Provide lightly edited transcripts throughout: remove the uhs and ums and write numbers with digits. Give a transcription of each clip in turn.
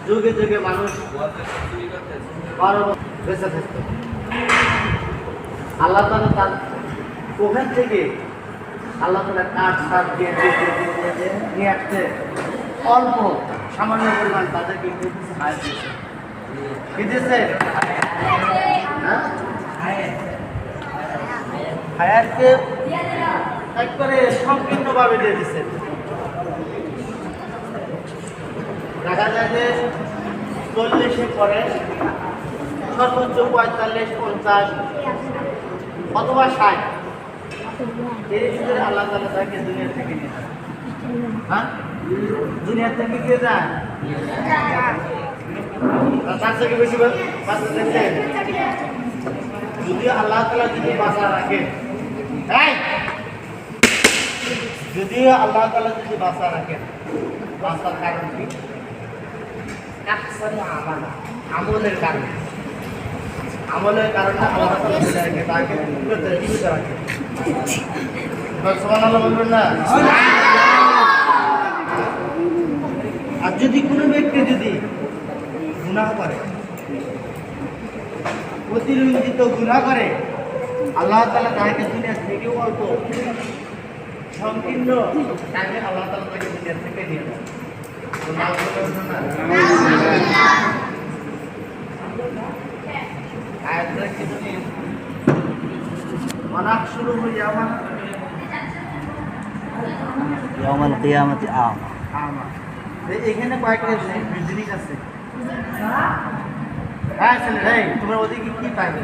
যুগে যুগে মানুষ বেঁচে থাকতো। আল্লাহ তাআলা তার ওখান থেকে আল্লাহ তাআলা কাঠ সার দিয়ে নিয়ে আসছে, অল্প সামান্য পরিমাণ তাদেরকে খায় দিয়েছে। কি দিয়েছে? হায়াতকে একবারে সংকীর্ণভাবে দিয়ে দিচ্ছে। দেখা যায় যে 40-এর পরে সর্বোচ্চ 45-50 অথবা 60 এর ভিতরে আল্লাহ তাআলা তাকে দুনিয়া থেকে নিয়ে যায়। হ্যাঁ, দুনিয়া থেকে কে যায়? তার থেকে বেশি বাঁচা দেখছেন? যদি আল্লাহ তাআলা যদি বাঁচা রাখে, যদি আল্লাহ তাআলা যদি বাঁচা রাখেন, বাঁচার কারণ কি? আমলের কারণে। আমলের কারণে আল্লাহ তাআলা তাকে জীবিত রাখে। সুবহানাল্লাহ বলবেন না? আর যদি কোনো ব্যক্তি যদি গুনাহ করে, অতিরঞ্জিত গুনাহ করে, আল্লাহ তাআলা তাকে দুনিয়া থেকে অল্প সংকীর্ণ তাকে আল্লাহ তাআলা তাকে দুনিয়া থেকে নিয়ে যায়। আয়াতটা কি যদি মানাক শুরু হয়ে যাওয়া ইয়াউমাল কিয়ামতি আমা। এখানে কয়েকটা জিনিস আছে। হ্যাঁ ছেলে, তোমার ওদিকে কি পাইবে?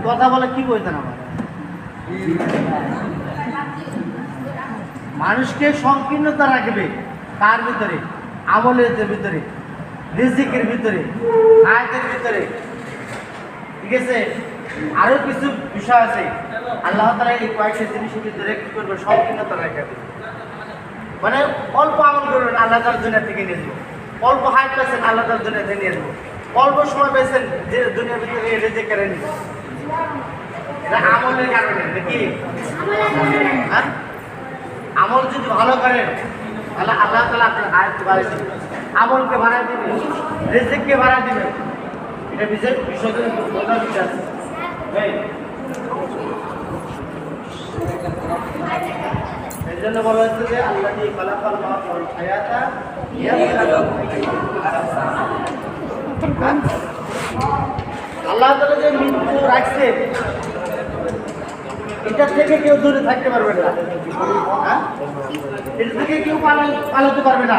কথা বলে কি বলতেন আমার? মানুষকে সংকীর্ণতা রাখবে তার ভিতরে, আমলের ভিতরে, রিজিকের ভিতরে, আয়াতের ভিতরে। ঠিক আছে, আরো কিছু বিষয় আছে। আল্লাহ তাআলা এই কয়েকটা জিনিসের ভিতরে কি করবে? সংকীর্ণতা রাখবে। মানে অল্প আমল করবেন, আল্লাহ তাআলা দুনিয়া থেকে নিয়ে যাবে। অল্প হায়াত পেয়েছেন, আল্লাহ তাআলা দুনিয়া থেকে নিয়ে যাবে। অল্প সময় পেয়েছেন, যে দুনিয়ার ভিতরে রিজিক করে নিবে। এটা আমলের কারণে নাকি? হ্যাঁ, আমল যদি ভালো করেন তাহলে আল্লাহ তাআলা আপনার আয়াত বাড়িয়ে দিবে, আমলকে বাড়ায় দিবে, রিজিককে বাড়ায় দিবে। এটা বিষয়টা বোঝার বিষয় আছে। এই জন্য বলা হচ্ছে যে আল্লাযী খালাকাল মাউতা ওয়াল হায়াতা আল্লাহ তাআলা যে মৃত্যু রাখছে, এটা থেকে কেউ দূরে থাকতে পারবে না। হ্যাঁ, এটা থেকে কেউ পালাতে পারবে না।